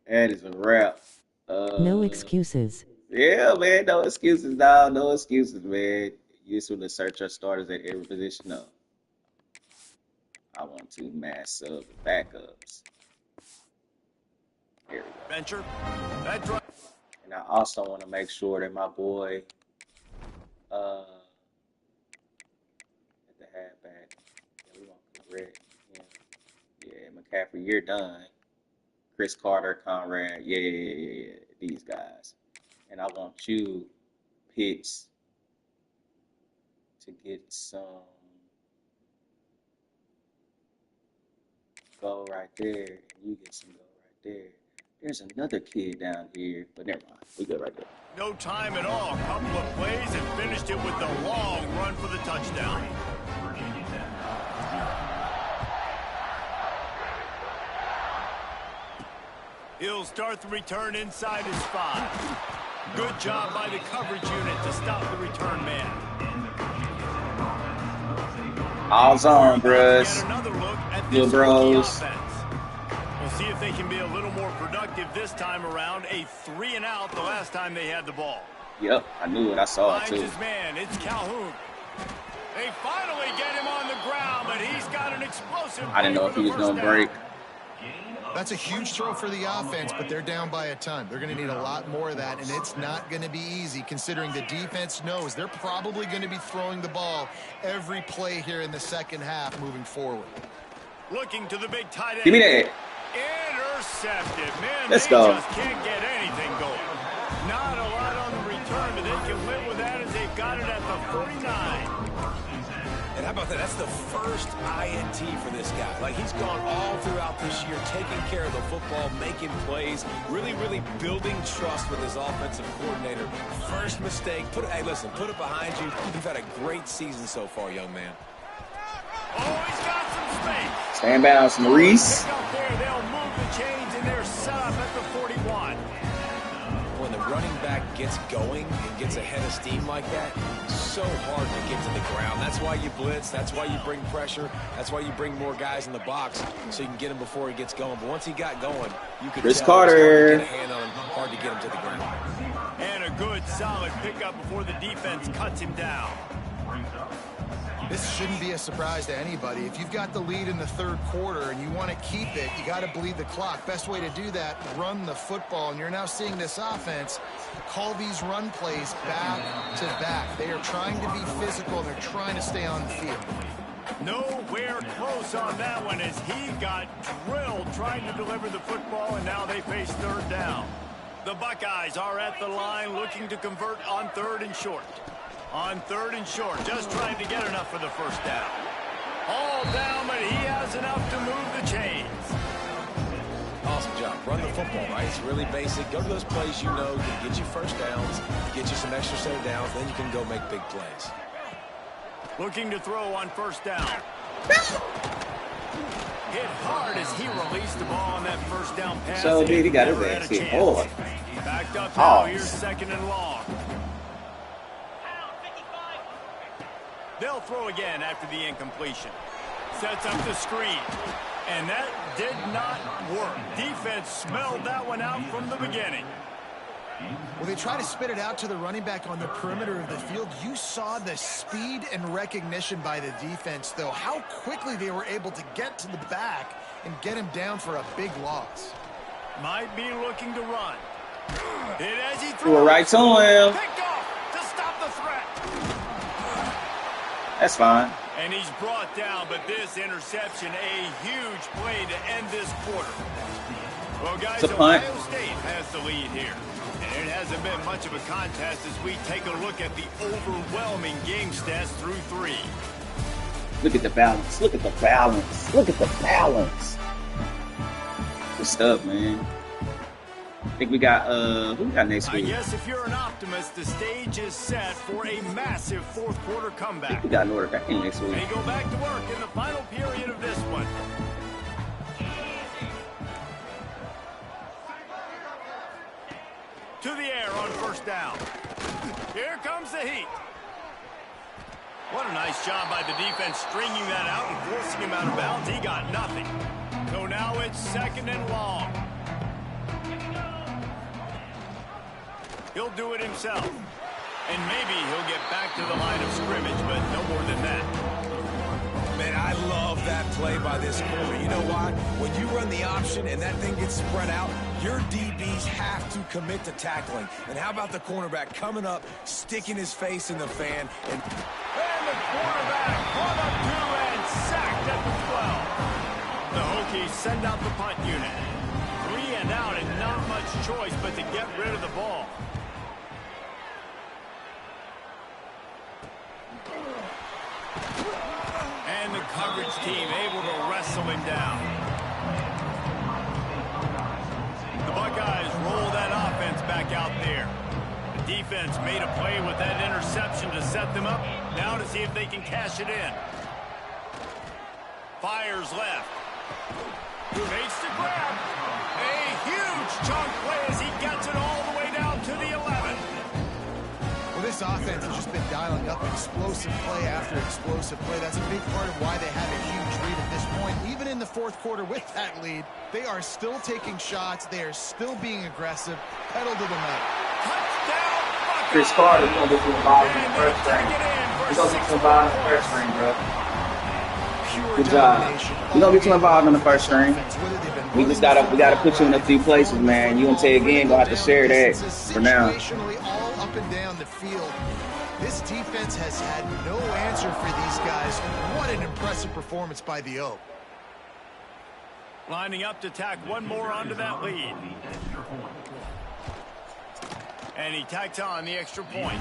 That is a wrap. No excuses. Yeah, man, no excuses, dog. No excuses, man. Useful to search your starters at every position. No. I want to mass up backups. Here we go. Venture. That's right. And I also want to make sure that my boy at the halfback, we want correct him. Yeah, McCaffrey, you're done. Chris Carter, Conrad, yeah, these guys. And I want you, Pitts, to get some go right there, and you get some go right there. There's another kid down here, but never mind. We go right there. No time at all. A couple of plays and finished it with the long run for the touchdown. He'll start the return inside his 5. Good job by the coverage unit to stop the return man. All's on, bros. Little bros. We'll see if they can be a little more productive this time around. A 3-and-out the last time they had the ball. Yep, I knew it. I saw it, too. Finds his man. It's Calhoun. They finally get him on the ground, but he's got an explosive. I didn't know if he was going to break. That's a huge throw for the offense, but they're down by a ton. They're going to need a lot more of that, and it's not going to be easy considering the defense knows they're probably going to be throwing the ball every play here in the second half moving forward. Looking to the big tight end. Give me that. Intercepted. Man, Let's they go. just can't get anything going. Not a lot on the return, but they can live with that as they've got it at the 49. And how about that? That's the first INT for this guy. Like, he's gone all throughout this year, taking care of the football, making plays, really building trust with his offensive coordinator. First mistake. Hey, listen, put it behind you. You've had a great season so far, young man. Oh, he's got some space. Stand bounce, Maurice. Pick up there. They'll move the chains, and they're set up at the 41. When the running back gets going and gets ahead of steam like that, so hard to get to the ground. That's why you blitz. That's why you bring pressure. That's why you bring more guys in the box so you can get him before he gets going. But once he got going, you could Chris tell Carter. get a hand on him, hard to get him to the ground. And a good, solid pickup before the defense cuts him down. This shouldn't be a surprise to anybody. If you've got the lead in the third quarter and you want to keep it, you got to bleed the clock. Best way to do that, run the football. And you're now seeing this offense call these run plays back to back. They are trying to be physical, and they're trying to stay on the field. Nowhere close on that one as he got drilled trying to deliver the football, and now they face third down. The Buckeyes are at the line looking to convert on 3rd and short. On 3rd and short, just trying to get enough for the first down. All down, but he has enough to move the chains. Awesome job. Run the football, right? It's really basic. Go to those plays you know can get you first downs, get you some extra set of downs, then you can go make big plays. Looking to throw on 1st down. Hit hard as he released the ball on that 1st down pass. So, dude, he got his ass hit hard. Backed up now, here's 2nd and long. They'll throw again after the incompletion. Sets up the screen. And that did not work. Defense smelled that one out from the beginning. Well, they try to spit it out to the running back on the perimeter of the field. You saw the speed and recognition by the defense, though. How quickly they were able to get to the back and get him down for a big loss. Might be looking to run. Hit as he Threw it right to him. Picked off to stop the threat. That's fine. And he's brought down, but this interception, a huge play to end this quarter. Well, guys, Ohio State has the lead here. And it hasn't been much of a contest as we take a look at the overwhelming game stats through 3. Look at the balance. Look at the balance. Look at the balance. Good stuff, man. I think we got, who we got next week? I guess if you're an optimist, the stage is set for a massive 4th quarter comeback. I think we got Notre Dame next week. They go back to work in the final period of this one. To the air on 1st down. Here comes the heat. What a nice job by the defense stringing that out and forcing him out of bounds. He got nothing. So now it's 2nd and long. He'll do it himself. And maybe he'll get back to the line of scrimmage, but no more than that. Man, I love that play by this corner. You know why? When you run the option and that thing gets spread out, your DBs have to commit to tackling. And how about the cornerback coming up, sticking his face in the fan, and the quarterback brought up 2 and sacked at the 12. The Hokies send out the punt unit. 3 and out and not much choice but to get rid of the ball. And the coverage team able to wrestle him down. The Buckeyes roll that offense back out there. The defense made a play with that interception to set them up. Now to see if they can cash it in. Fires left. Makes the grab. A huge chunk play as he gets it all the way down to the 11. Well, this offense has just been dialing up explosive play after explosive play. That's a big part of why they have a huge lead at this point. Even in the 4th quarter with that lead, they are still taking shots. They are still being aggressive. Pedal to the metal. Touchdown, Buckeyes! Chris Carter, he's going to get to the ball in the first string. He's going to get to the ball in the first string, bro. Good job. You're going to get to the ball in the first string. We gotta put you in a few places, man. You and Tay again gonna have to share that for now. All up and down the field. This defense has had no answer for these guys. What an impressive performance by the Oak. Lining up to tack one more onto that lead. And he tacks on the extra point.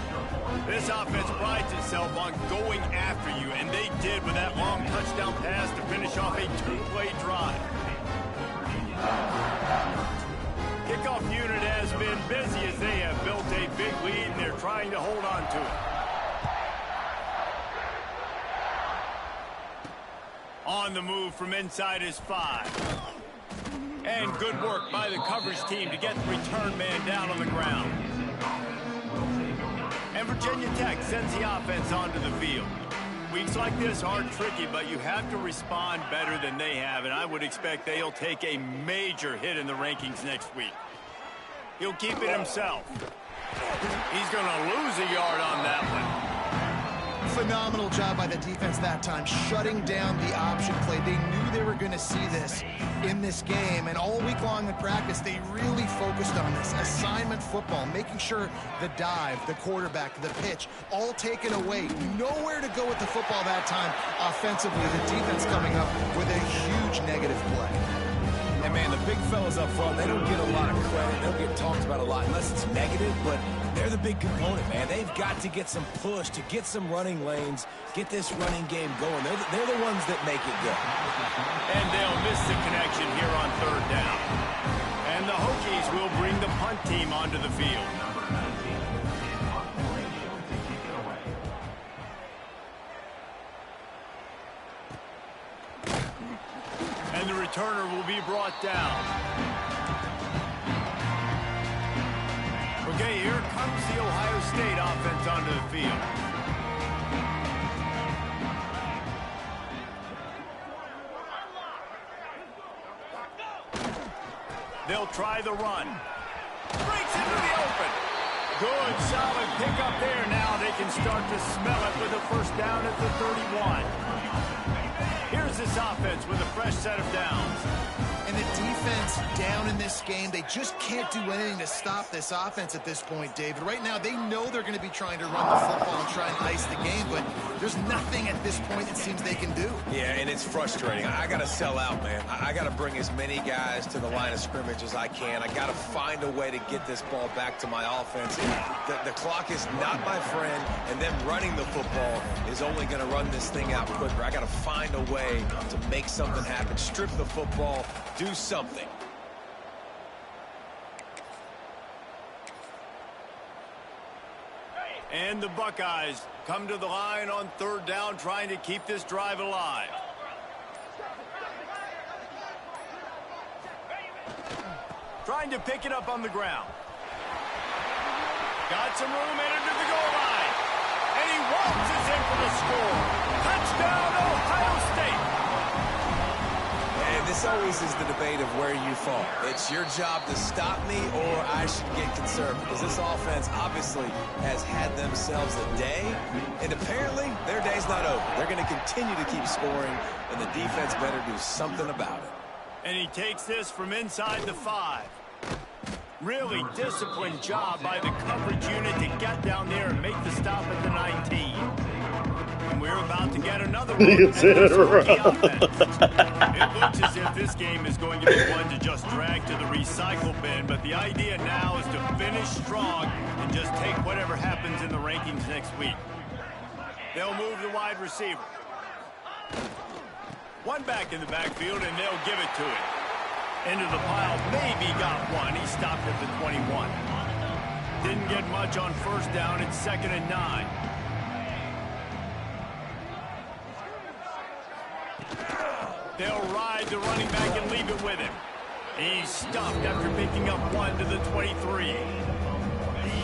This offense prides itself on going after you, and they did with that long touchdown pass to finish off a 2-play drive. Kickoff unit has been busy as they have built a big lead, and they're trying to hold on to it. On the move from inside his 5. And good work by the coverage team to get the return man down on the ground. And Virginia Tech sends the offense onto the field. Weeks like this are tricky, but you have to respond better than they have, and I would expect they'll take a major hit in the rankings next week. He'll keep it himself. He's going to lose a yard on that one. Phenomenal job by the defense that time, shutting down the option play. They knew they were going to see this in this game, and all week long in practice, they really focused on this assignment football, making sure the dive, the quarterback, the pitch, all taken away. Nowhere to go with the football that time offensively. The defense coming up with a huge negative play. And man, the big fellas up front, they don't get a lot of credit. They don't get talked about a lot unless it's negative, but they're the big component, man. They've got to get some push, to get some running lanes, get this running game going. They're the ones that make it go. And they'll miss the connection here on 3rd down. And the Hokies will bring the punt team onto the field. And the returner will be brought down. Okay, here comes the Ohio State offense onto the field. They'll try the run. Breaks into the open. Good, solid pickup there. Now they can start to smell it with a first down at the 31. Here's this offense with a fresh set of downs. And the defense down in this game, they just can't do anything to stop this offense at this point, David. Right now, they know they're going to be trying to run the football and try and ice the game, but there's nothing at this point it seems they can do. Yeah, and it's frustrating. I got to sell out, man. I got to bring as many guys to the line of scrimmage as I can. I got to find a way to get this ball back to my offense. The clock is not my friend, and them running the football is only going to run this thing out quicker. I got to find a way to make something happen, strip the football, do something. And the Buckeyes come to the line on 3rd down, trying to keep this drive alive. Trying to pick it up on the ground. Got some room headed to the goal line. And he waltzes in for the score. Touchdown, Ohio State. And this always is the debate of where you fall. It's your job to stop me or I should get concerned, because this offense obviously has had themselves a day, and apparently their day's not over. They're going to continue to keep scoring, and the defense better do something about it. And he takes this from inside the 5. Really disciplined job by the coverage unit to get down there and make the stop at the 19. And we're about to get another one. It looks as if this game is going to be one to just drag to the recycle bin, but the idea now is to finish strong and just take whatever happens in the rankings next week. They'll move the wide receiver. One back in the backfield, and they'll give it to it. Into the pile, maybe got one. He stopped at the 21. Didn't get much on first down. It's 2nd and 9. They'll ride the running back and leave it with him. He's stuffed after picking up 1 to the 23.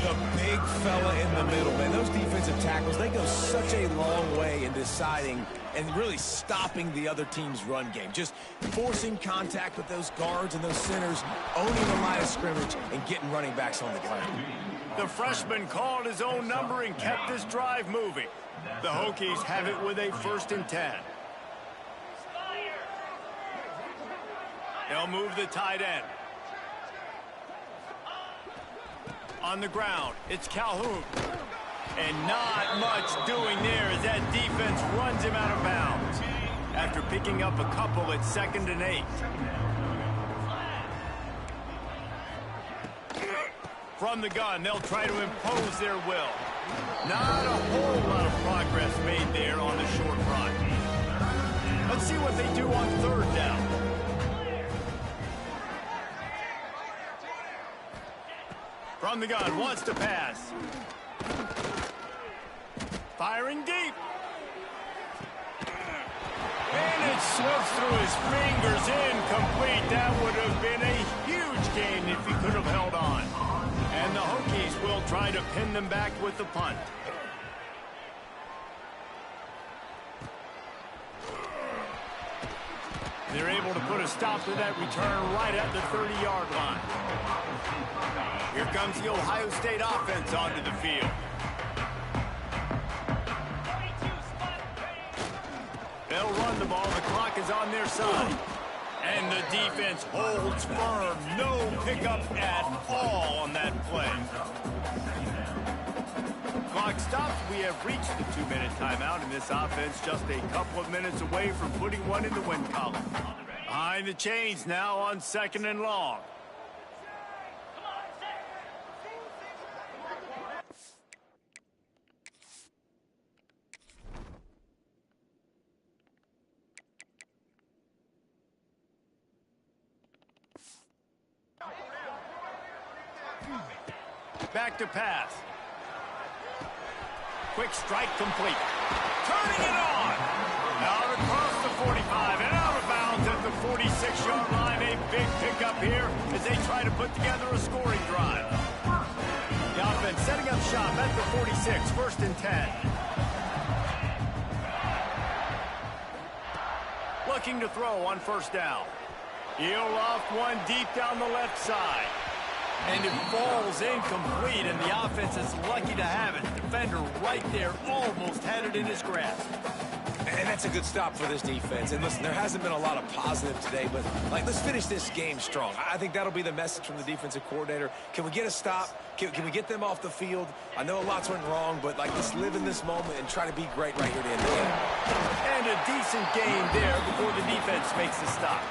The big fella in the middle, man. Those defensive tackles, they go such a long way in deciding and really stopping the other team's run game. Just forcing contact with those guards and those centers, owning the line of scrimmage, and getting running backs on the ground. The freshman called his own number and kept this drive moving. The Hokies have it with a 1st and 10. They'll move the tight end. On the ground, it's Calhoun. And not much doing there as that defense runs him out of bounds. After picking up a couple at 2nd and 8. From the gun, they'll try to impose their will. Not a whole lot of progress made there on the short run. Let's see what they do on 3rd down. From the gun, wants to pass. Firing deep. And it slips through his fingers, incomplete. That would have been a huge gain if he could have held on. And the Hokies will try to pin them back with the punt. They're able to put a stop to that return right at the 30-yard line. Here comes the Ohio State offense onto the field. They'll run the ball. The clock is on their side. And the defense holds firm. No pickup at all on that play. Clock stops. We have reached the 2-minute timeout, and this offense just a couple of minutes away from putting one in the win column. Behind the chains now on 2nd and long. Back to pass. Quick strike complete. Turning it on. Out across the 45 and out of bounds at the 46-yard line. A big pickup here as they try to put together a scoring drive. The offense setting up shop at the 46, 1st and 10. Looking to throw on 1st down. He'll loft one deep down the left side. And it falls incomplete, and the offense is lucky to have it. Defender right there almost had it in his grasp. And that's a good stop for this defense. And listen, there hasn't been a lot of positive today, but let's finish this game strong. I think that'll be the message from the defensive coordinator. Can we get a stop? Can we get them off the field? I know lots went wrong, but let's live in this moment and try to be great right here at the end of the game. And a decent game there before the defense makes the stop.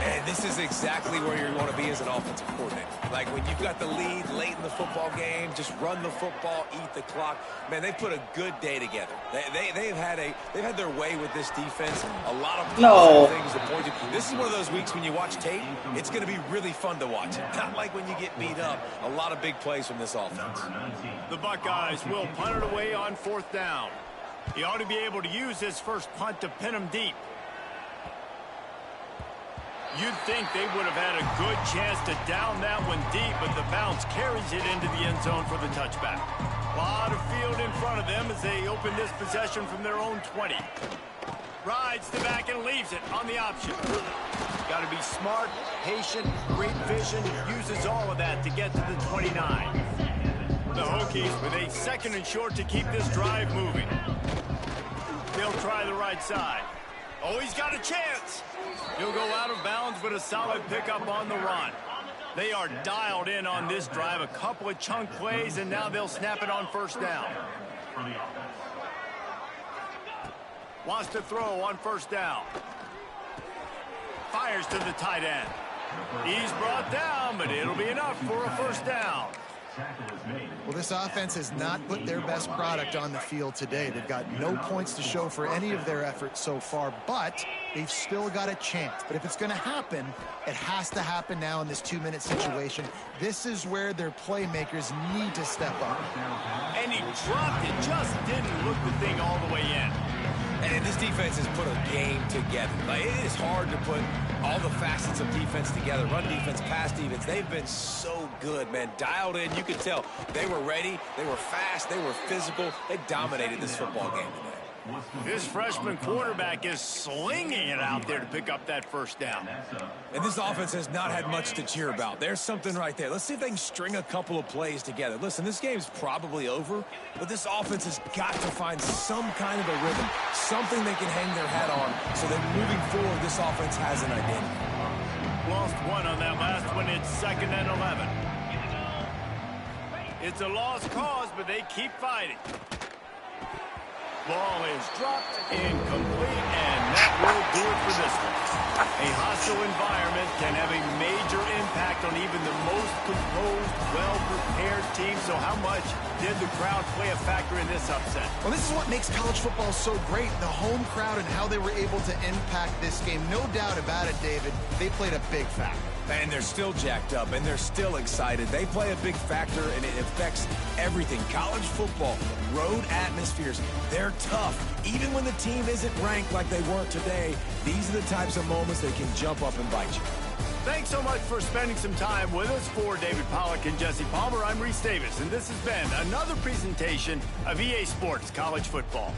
And this is exactly where you want to be as an offensive coordinator. Like when you've got the lead late in the football game, just run the football, eat the clock. Man, they put a good day together. They've had their way with this defense. A lot of positive things to point to. This is one of those weeks when you watch tape, it's going to be really fun to watch. Not like when you get beat up. A lot of big plays from this offense. The Buckeyes will punt it away on 4th down. He ought to be able to use his first punt to pin him deep. You'd think they would have had a good chance to down that one deep, but the bounce carries it into the end zone for the touchback. A lot of field in front of them as they open this possession from their own 20. Rides the back and leaves it on the option. Got to be smart, patient, great vision, uses all of that to get to the 29. The Hokies with a 2nd and short to keep this drive moving. They'll try the right side. Oh, he's got a chance. He'll go out of bounds, but a solid pickup on the run. They are dialed in on this drive. A couple of chunk plays, and now they'll snap it on 1st down. Wants to throw on 1st down. Fires to the tight end. He's brought down, but it'll be enough for a 1st down. Well, this offense has not put their best product on the field today. They've got no points to show for any of their efforts so far, but they've still got a chance. But if it's going to happen, it has to happen now in this 2-minute situation. This is where their playmakers need to step up. And he dropped it, just didn't look the thing all the way in. And this defense has put a game together. Like, it is hard to put all the facets of defense together. Run defense, pass defense. They've been so good, man. Dialed in. You could tell they were ready. They were fast. They were physical. They dominated this football game today. This freshman quarterback is slinging it out there to pick up that 1st down. And this offense has not had much to cheer about. There's something right there. Let's see if they can string a couple of plays together. Listen, this game's probably over, but this offense has got to find some kind of a rhythm, something they can hang their hat on so that moving forward, this offense has an identity. Lost one on that last one. It's 2nd and 11. It's a lost cause, but they keep fighting. Ball is dropped, incomplete, and that will do it for this one. A hostile environment can have a major impact on even the most composed, well-prepared team. So how much did the crowd play a factor in this upset? Well, this is what makes college football so great, the home crowd and how they were able to impact this game. No doubt about it, David, they played a big factor. And they're still jacked up, and they're still excited. They play a big factor, and it affects everything. College football, road atmospheres, they're tough. Even when the team isn't ranked like they weren't today, these are the types of moments that can jump up and bite you. Thanks so much for spending some time with us. For David Pollack and Jesse Palmer, I'm Reese Davis, and this has been another presentation of EA Sports College Football.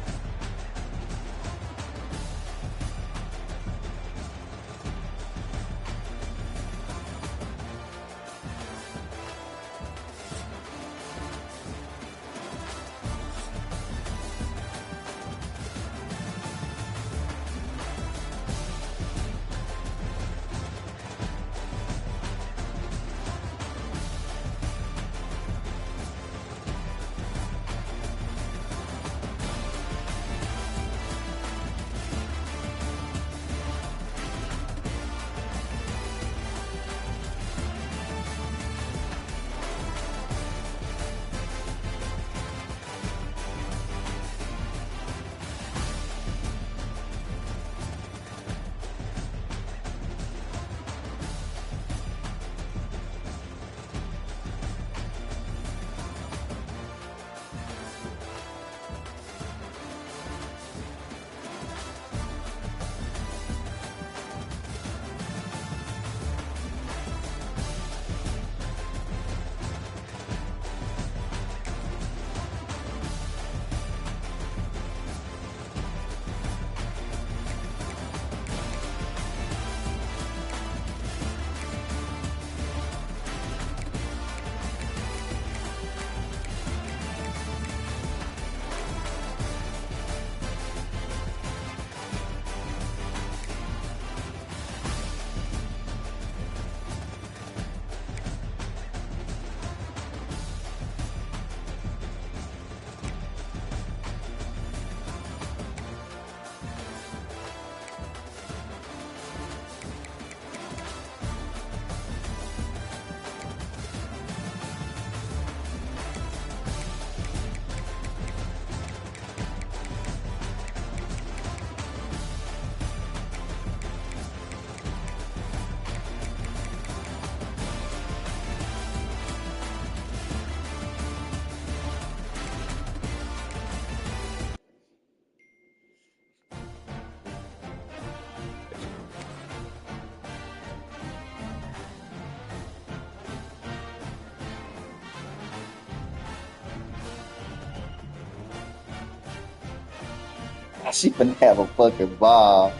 She finna have a fucking ball.